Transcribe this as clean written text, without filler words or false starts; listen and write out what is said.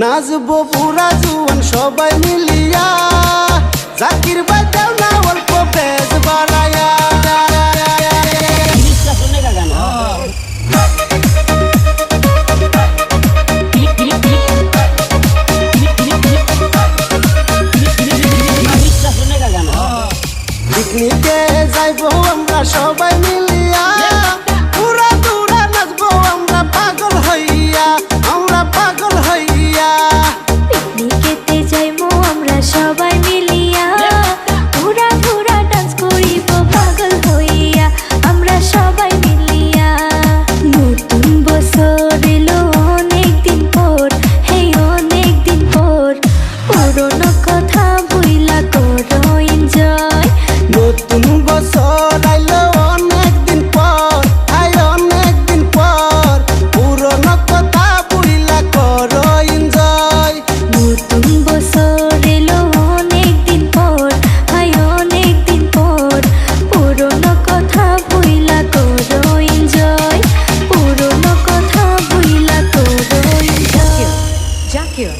নাচবো পুরা জুয়ান সবাই মিলিয়া, জাকির ভাই দেও না অল্প বেজ বাড়ায়া। পিকনিকে যাইবো আমরা সবাই মিলিয়া, পুরা পুরা নাচবো আমরা পাগল হইয়া, আমরা পাগল হইয়া। পিকনিকেতে যাইবো আমরা সবাই মিলিয়া, পুরা পুরা ডান্স করিব পাগল হইয়া, আমরা সবাই মিলিয়া। নতুন বছর এলো অনেক দিন পর, হেই অনেক দিন পর, পুরনো কথা ভুইলা করো এনজয়। নতুন বছর আইলো অনেক দিন পর, আই অনেক দিন পর, পুরনো কথা ভুইলা করো এনজয়। নতুন বছর এলো অনেক দিন পর, হাই অনেক দিন পর, পুরনো কথা ভুইলা করো এনজয়, পুরনো কথা ভুইলা করো এনজয়। Jackio.